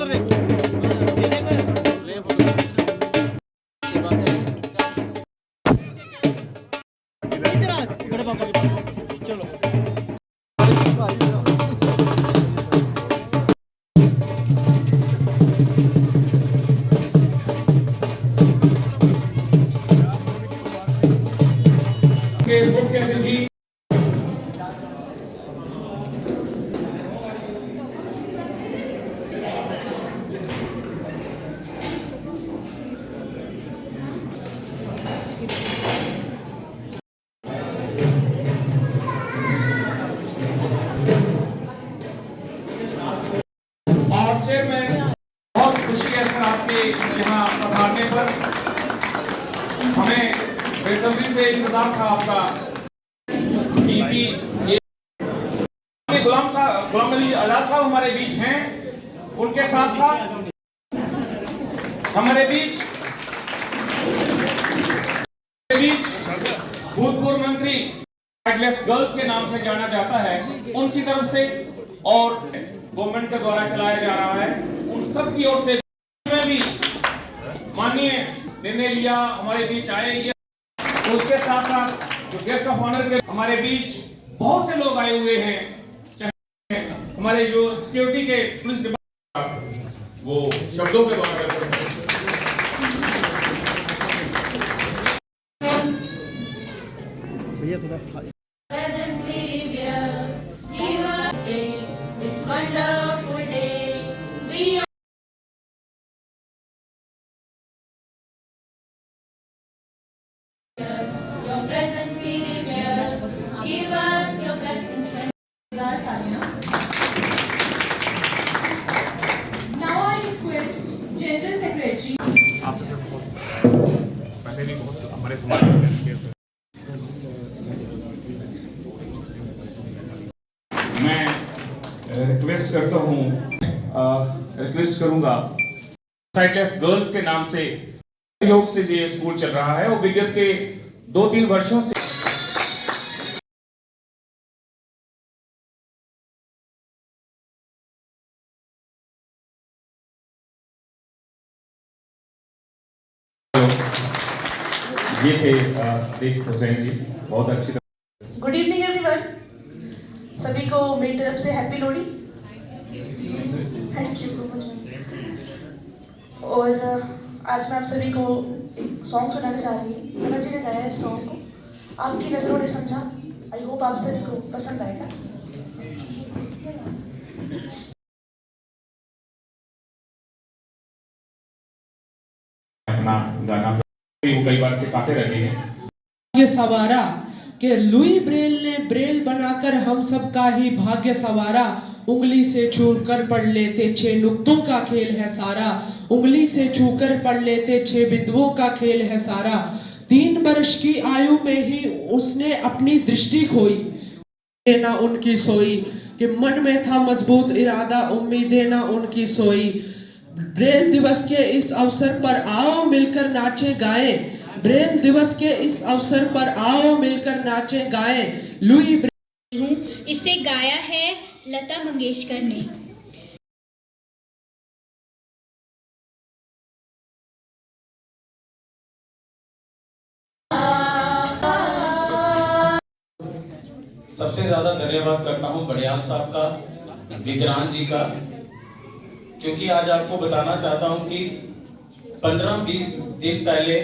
उधर देख ले फोटो अच्छी बात है इधर आ बड़े पापा के पास चलो के मुख्य अतिथि और चेयरमैन, बहुत खुशी है सर आपके यहाँ पधारने पर। हमें बेसब्री से इंतजार था आपका कि गुलाम अली आजाद साहब हमारे बीच हैं। उनके साथ साथ हमारे बीच भूतपूर्व मंत्री गर्ल्स के नाम से जाना जाता है, उनकी तरफ से और गवर्नमेंट के द्वारा चलाया जा रहा है, उन सब की ओर से में भी माननीय निर्णय लिया, हमारे बीच आए। उसके साथ साथ जो गेस्ट ऑफ ऑनर के हमारे बीच बहुत से लोग आए हुए हैं, चाहे हमारे जो सिक्योरिटी के पुलिस डिपार्टमेंट, वो शब्दों पे बात करते हैं। भैया थोड़ा पहले भी बहुत हमारे समाज में मैं रिक्वेस्ट करता हूँ, रिक्वेस्ट करूंगा साइडलेस गर्ल्स के नाम से सहयोग से ये स्कूल चल रहा है और विगत के 2-3 वर्षों से ये थे देख हुसैन जी, बहुत अच्छी तरह। गुड इवनिंग एवरीवन, सभी को मेरी तरफ से happy Lohri. Thank you so much. और आज मैं आप सभी को एक सॉन्ग सुनाने जा रही हूँ। लता जी ने गाया इस सॉन्ग को, आपकी नज़रों ने समझा। आई होप आप सभी को पसंद आएगा। अपना गाना कई बार सिखाते रहते हैं। ये सवारा कि लुई ब्रेल ने ब्रेल बनाकर हम सब का ही भाग्य सवारा। उंगली से छूकर पढ़ लेते 6 नुक्तों का खेल है सारा। उंगली से छूकर पढ़ लेते 6 बिंदुओं का खेल है सारा। 3 वर्ष की आयु में ही उसने अपनी दृष्टि खोई, ना उनकी सोई कि मन में था मजबूत इरादा, उम्मीदें ना उनकी सोई। ब्रेल दिवस के इस अवसर पर आओ मिलकर नाचे गाए। ब्रेल दिवस के इस अवसर पर आओ मिलकर नाचे गाए। लुई हूँ, इसे गाया है लता मंगेशकर ने। सबसे ज्यादा धन्यवाद करता हूं बड़ियाल साहब का, विक्रांत जी का, क्योंकि आज आपको बताना चाहता हूं कि 15-20 दिन पहले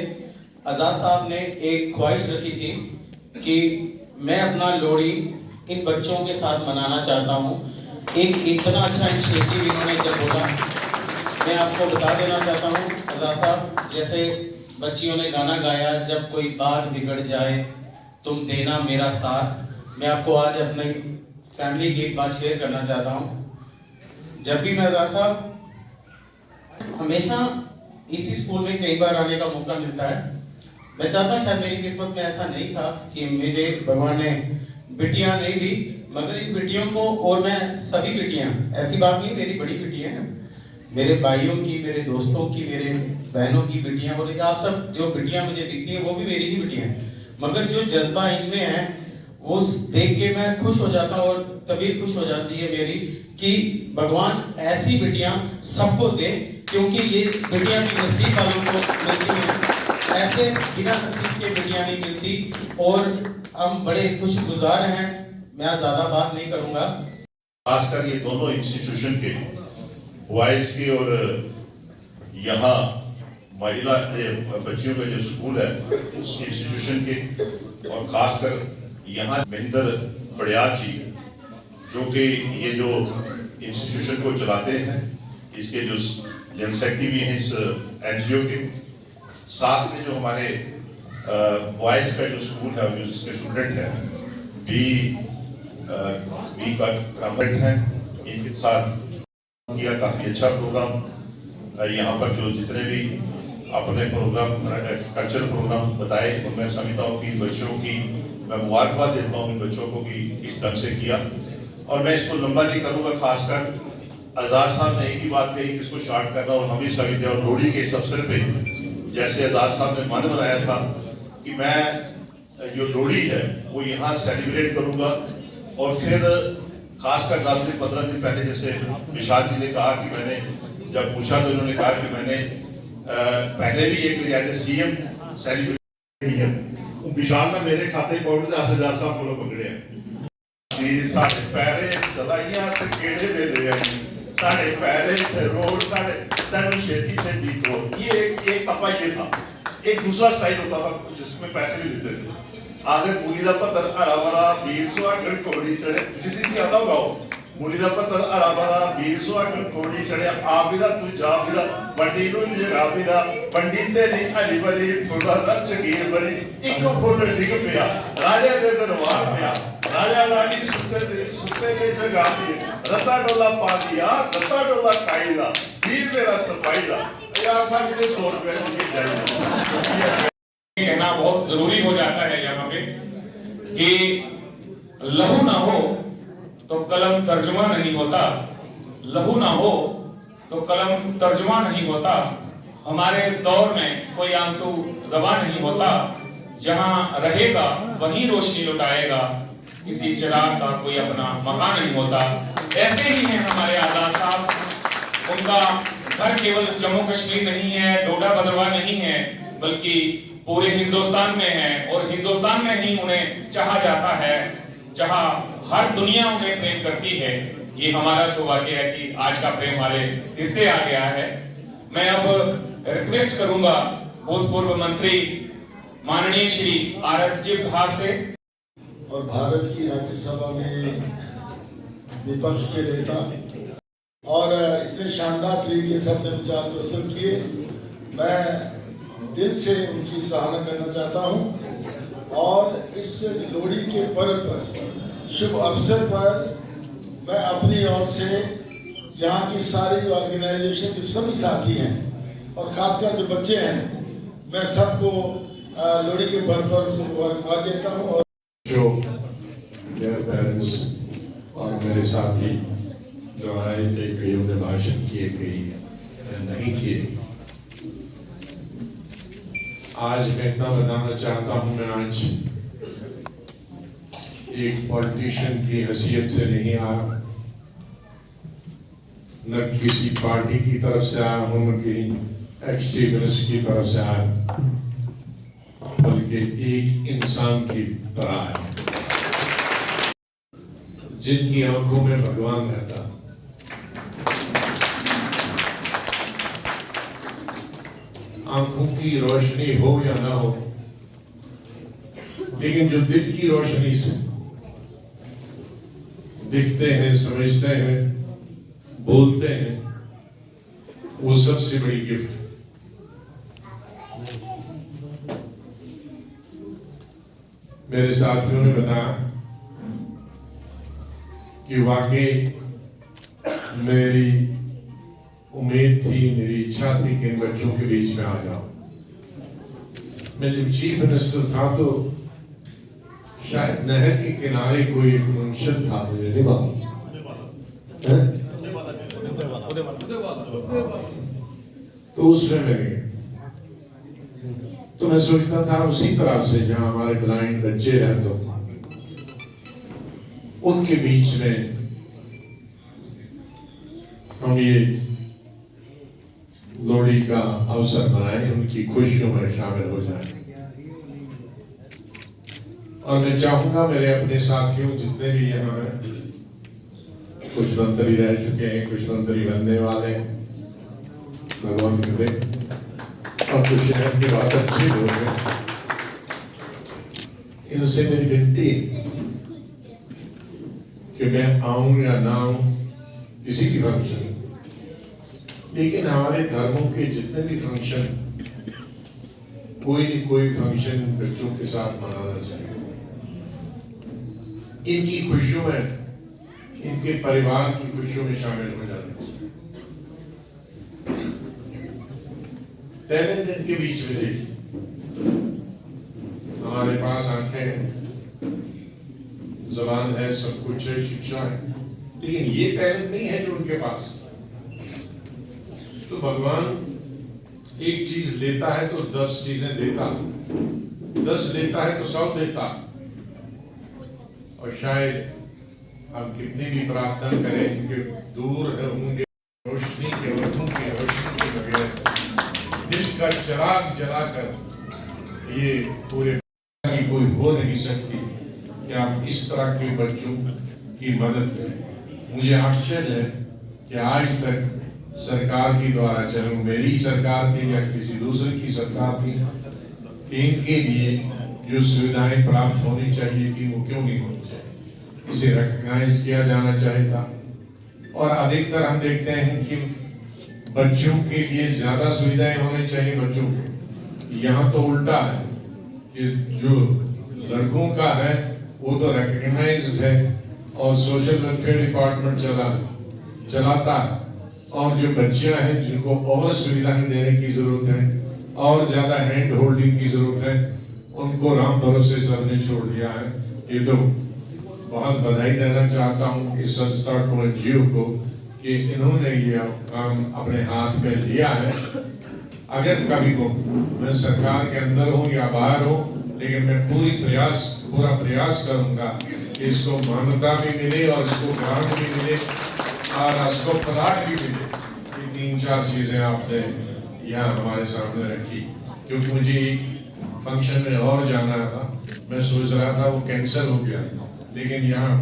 आजाद साहब ने एक ख्वाहिश रखी थी कि मैं अपना लोहड़ी इन बच्चों के साथ मनाना चाहता हूं। एक इतना अच्छा इनिशिएटिव इन्होंने जब बोला, मैं आपको बता देना चाहता हूं आजाद साहब, जैसे बच्चियों ने गाना गाया, जब कोई बात बिगड़ जाए तुम देना मेरा साथ। मैं आपको आज अपनी फैमिली की एक बात शेयर करना चाहता हूँ। जब भी मैं आजाद साहब, हमेशा इसी स्कूल में कई बार आने का मौका मिलता है। मैं चाहता शायद मेरी किस्मत में ऐसा नहीं था कि मुझे भगवान ने बिटियां नहीं दी, मगर इन बिटियों को, और मैं सभी बिटियां, ऐसी बात नहीं मेरी बड़ी बिटियां हैं, मेरे भाइयों की, मेरे दोस्तों की, मेरे बहनों की बिटियां, बोले आप सब जो बिटियां मुझे दिखती है वो भी मेरी ही बिटियां हैं, मगर जो जज्बा इनमें है वो देख के मैं खुश हो जाता हूँ और तबीयत खुश हो जाती है मेरी कि भगवान ऐसी बेटियां सबको दे, क्योंकि ये बेटियां भी नसीब वालों को मिलती हैं, ऐसे बिना नसीब के बेटियां नहीं मिलती। और हम बड़े खुशगुजार हैं। मैं ज़्यादा बात नहीं करूँगा। खासकर ये दोनों इंस्टीट्यूशन के बॉयज़ के और यहाँ महिला बच्चियों का जो स्कूल है उस इंस्टीट्यूशन के, और खासकर यहाँ महेंद्र बड़ियाल जी जो कि ये जो इंस्टीट्यूशन को चलाते हैं, इसके जो जनरल सेक्रेटरी भी हैं इस एनजीओ के, साथ में जो हमारे बॉयज़ का जो स्कूल है जो जिसके स्टूडेंट हैं बी का ग्रामर है, इनके साथ किया काफ़ी अच्छा प्रोग्राम। यहाँ पर जो जितने भी अपने प्रोग्राम कल्चरल प्रोग्राम बताए, उनमें समझता हूँ कि बच्चों की मैं मुबारकबाद देता हूँ इन बच्चों को कि इस ढंग से किया। और मैं इसको लंबा नहीं करूँगा। खासकर आज़ाद साहब ने एक ही बात कही कि इसको शार्ट करना, और हम भी समझते हैं। और लोहड़ी के इस अवसर पे जैसे आज़ाद साहब ने मन बनाया था कि मैं जो लोहड़ी है वो यहाँ सेलिब्रेट करूँगा, और फिर खासकर 10 दिन 15 दिन पहले जैसे विशाल जी ने कहा कि मैंने जब पूछा तो उन्होंने कहा कि मैंने पहले भी एक एज ए सीएम सेलिब्रेट किया। विशाल ने मेरे खाते कोड 10,000 साहब को पकड़े साढ़े पैरे सलाइयां से केड़े दे दे साढ़े पैरे थे रोड साढ़े साढ़े खेती से ठीक हो। ये एक अपा ये था। एक दूसरा स्टाइल होता था जिसमें पैसे भी देते थे। आधे मूली का पत्थर हरा भरा 20 सुहागण कोड़ी चढ़े, किसी से आता होगा मूली का पत्थर हरा भरा 20 सुहागण कोड़ी चढ़े, आ बिरा तू जा बिरा बंडी नू जगा बिरा बंडी तेरी हरी भरी फुला दा चगीर भरी, एक फुल डिग पिया राजा दे दरबार पिया, राजा रानी सुते ने जगा दी, रता डोला पा दिया रता डोला खाई दा, हीर मेरा सफाई दा। यार साहब के 100 रुपए मुझे चाहिए। कहना बहुत जरूरी हो जाता है यहाँ पे कि लहू ना हो तो कलम तर्जुमा नहीं होता, लहू ना हो तो कलम तर्जुमा नहीं होता। हमारे दौर में कोई आंसू ज़बां नहीं होता, जहां रहेगा वहीं रोशनी लुटाएगा, किसी चिराग का कोई अपना मकान नहीं होता। ऐसे ही हैं हमारे आजाद साहब। उनका घर केवल जम्मू कश्मीर नहीं है, डोडा भद्रवाह नहीं है, बल्कि पूरे हिंदुस्तान में है। और हिंदुस्तान में ही उन्हें चाहा जाता है, जहां हर दुनिया उन्हें प्रेम करती है। ये हमारा सौभाग्य है कि आज का प्रेम हमारे हिस्से आ गया है। मैं अब रिक्वेस्ट करूंगा भूतपूर्व मंत्री माननीय श्री आर.एस. जिब साहब से। और भारत की राज्यसभा में विपक्ष के नेता और इतने शानदार तरीके से अपने विचार प्रस्तुत किए, मैं दिल से उनकी सराहना करना चाहता हूं। और इस लोहड़ी के पर्व पर, शुभ अवसर पर, मैं अपनी ओर से यहाँ की सारी ऑर्गेनाइजेशन के सभी साथी हैं और ख़ासकर जो बच्चे हैं, मैं सबको लोहड़ी के पर्व पर उनको मुबारकबाद देता हूँ। और जो मेरे पेरेंट्स और मेरे साथी जो आए थे, कईयों ने भाषण किए, कई नहीं किए। आज मैं इतना बताना चाहता हूं, मैं आज एक पॉलिटिशियन की हैसियत से नहीं आया, न किसी पार्टी की तरफ से आया हूं, न कहीं एक्सट्रीमिस्ट की तरफ से आया, बल्कि एक इंसान की तरह आया जिनकी आंखों में भगवान रहता। आंखों की रोशनी हो या ना हो, लेकिन जो दिल की रोशनी से दिखते हैं, समझते हैं, बोलते हैं, वो सबसे बड़ी गिफ्ट। मेरे साथियों ने बताया कि वाकई मेरी उम्मीद थी, मेरी इच्छा थी कि इन बच्चों के बीच में आ जाऊं। मैं जब चीफ मिनिस्टर था तो शायद नहर के किनारे कोई एक फंक्शन था, मुझे नहीं मालूम, तो उसमें मैं तो मैं सोचता था उसी तरह से जहां हमारे ब्लाइंड बच्चे रहते, उनके बीच में हम ये लोहड़ी का अवसर बनाएं, उनकी खुशियों में शामिल हो जाएं। और मैं चाहूंगा मेरे अपने साथियों जितने भी यहाँ हैं, कुछ मंत्री रह चुके हैं, कुछ मंत्री बनने वाले हैं, भगवान करे, और कुछ शहर के बहुत अच्छे लोग हैं, इनसे मेरी विनती है कि मैं आऊं या ना आऊं किसी की फंक्शन, लेकिन हमारे धर्मों के जितने भी फंक्शन, कोई न कोई फंक्शन बच्चों के साथ मनाना चाहिए। इनकी खुशियों में, इनके परिवार की खुशियों में शामिल हो जाना चाहिए। टैलेंट इनके बीच में देखिए, हमारे पास आंखें हैं, जुबान है, सब कुछ है, शिक्षा है, लेकिन ये टैलेंट नहीं है जो उनके पास। तो भगवान एक चीज लेता है तो 10 चीजें देता, 10 लेता है तो 100 देता। और शायद हम कितनी भी प्रार्थना करें कि दूर होंगे रोशनी के, वतन के रोशनी के बगैर दिल का चिराग जलाकर ये पूरे की कोई हो नहीं सकती कि आप इस तरह के बच्चों की मदद करें। मुझे आश्चर्य है कि आज तक सरकार के द्वारा, चाहे मेरी सरकार थी या किसी दूसरे की सरकार थी, इनके लिए जो सुविधाएं प्राप्त होनी चाहिए थी वो क्यों नहीं होनी चाहिए। इसे रिकॉग्नाइज किया जाना चाहिए था। और अधिकतर हम देखते हैं कि बच्चों के लिए ज्यादा सुविधाएं होनी चाहिए बच्चों को। यहाँ तो उल्टा है कि जो लड़कों का है वो तो रिकॉग्नाइज्ड है और सोशल वेलफेयर डिपार्टमेंट चलाता है, और जो बच्चियां हैं जिनको और सुविधाएं देने की जरूरत है और ज्यादा हैंड होल्डिंग की जरूरत है, उनको राम भरोसे सर ने छोड़ दिया है। ये तो बहुत बधाई देना चाहता हूँ इस संस्था को, एनजीओ को, कि इन्होंने ये काम अपने हाथ में लिया है। अगर कभी को मैं सरकार के अंदर हूँ या बाहर हूँ, लेकिन मैं पूरा प्रयास करूंगा कि इसको मान्यता भी मिले और इसको ग्रांट भी मिले और इसको प्लाट भी मिले। ये 3-4 चीजें आपने यहाँ हमारे सामने रखी, क्योंकि मुझे एक फंक्शन में और जाना था, मैं सोच रहा था वो कैंसिल हो गया, लेकिन यहाँ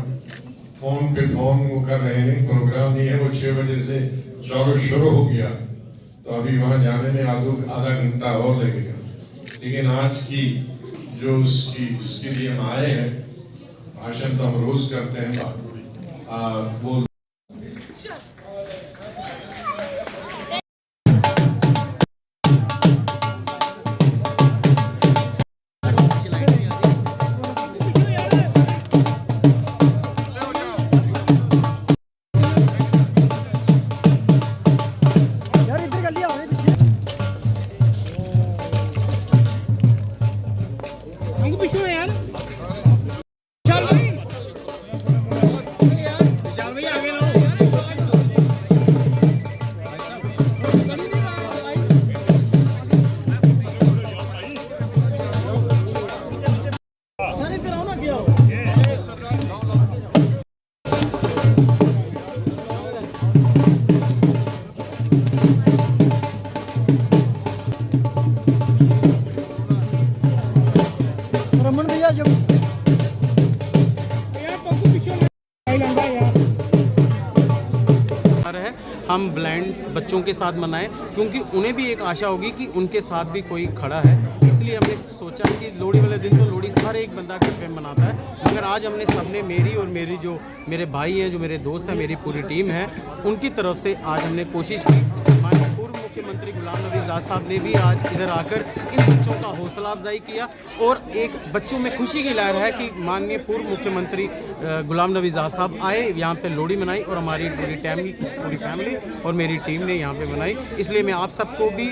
फोन पे फोन वो कर रहे हैं, प्रोग्राम नहीं है, वो 6 बजे से शुरू हो गया, तो अभी वहाँ जाने में आधा घंटा और लगेगा। लेकिन आज की जो जिसके लिए हम आए हैं, भाषण तो हम रोज करते हैं, वो हम ब्लाइंड बच्चों के साथ मनाएं, क्योंकि उन्हें भी एक आशा होगी कि उनके साथ भी कोई खड़ा है। इसलिए हमने सोचा कि लोहड़ी वाले दिन तो लोहड़ी हर एक बंदा इकट्ठे मनाता है, मगर आज हमने सबने, मेरी और मेरे भाई हैं, जो मेरे दोस्त हैं, मेरी पूरी टीम है, उनकी तरफ से आज हमने कोशिश की। माननीय पूर्व मुख्यमंत्री गुलाम नबी आज़ाद साहब ने भी आज इधर आकर इन बच्चों का हौसला अफजाई किया, और एक बच्चों में खुशी की लहर है कि माननीय पूर्व मुख्यमंत्री गुलाम नबी आज़ाद साहब आए, यहाँ पे लोहड़ी मनाई, और हमारी पूरी फैमिली और मेरी टीम ने यहाँ पे मनाई। इसलिए मैं आप सबको भी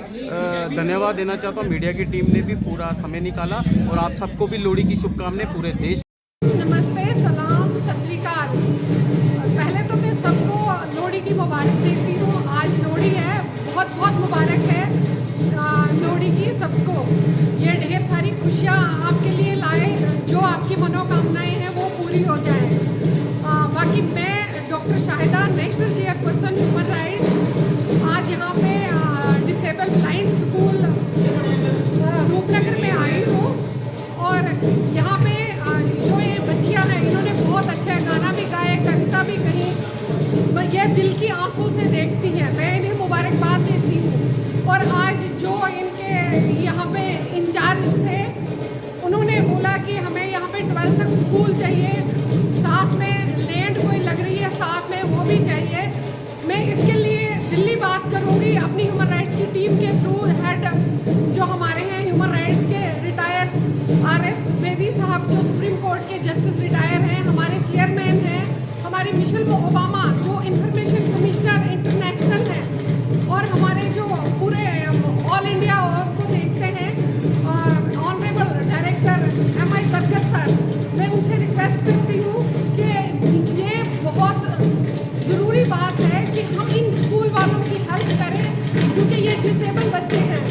धन्यवाद देना चाहता हूँ। मीडिया की टीम ने भी पूरा समय निकाला, और आप सबको भी लोहड़ी की शुभकामनाएं पूरे देश। नमस्ते, सलाम, सत श्री अकाल। पहले तो मैं सबको लोहड़ी की मुबारक देती हूँ। आज लोहड़ी है, बहुत बहुत मुबारक है लोहड़ी की सबको। ये ढेर सारी खुशियाँ आपके लिए लाए, जो आपकी मनोकामनाएं हैं वो पूरी हो जाए। बाकी मैं doctor Shahida, national chairperson human rights की आंखों से देखती है। मैं इन्हें मुबारकबाद देती हूँ। और आज जो इनके यहाँ पे इंचार्ज थे, उन्होंने बोला कि हमें यहाँ पे 12th तक स्कूल चाहिए, साथ में लैंड कोई लग रही है साथ में, वो भी चाहिए। मैं इसके लिए दिल्ली बात करूँगी अपनी ह्यूमन राइट्स की टीम के थ्रू। हेड जो हमारे हैं ह्यूमन राइट्स के रिटायर RS बेदी साहब, जो सुप्रीम कोर्ट के जस्टिस रिटायर हैं, हमारे चेयरमैन हैं, हमारी मिशेल ओबामा जो इंफॉर्मेशन कमिश्नर इंटरनेशनल हैं, और हमारे जो पूरे ऑल इंडिया को देखते हैं ऑनरेबल डायरेक्टर MI सरकर सर, मैं उनसे रिक्वेस्ट करती हूँ कि ये बहुत ज़रूरी बात है कि हम इन स्कूल वालों की हेल्प करें, क्योंकि ये डिसेबल बच्चे हैं।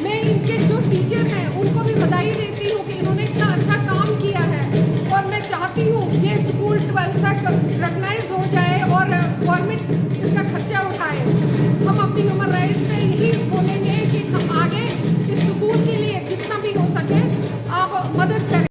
मैं इनके जो टीचर हैं उनको भी बधाई देती हूँ कि इन्होंने इतना अच्छा काम किया है, और मैं चाहती हूँ ये स्कूल 12th तक रिकग्नाइज हो जाए और गवर्नमेंट इसका खर्चा उठाए। हम अपनी ह्यूमन राइट्स से यही बोलेंगे कि हम आगे इस स्कूल के लिए जितना भी हो सके आप मदद करें।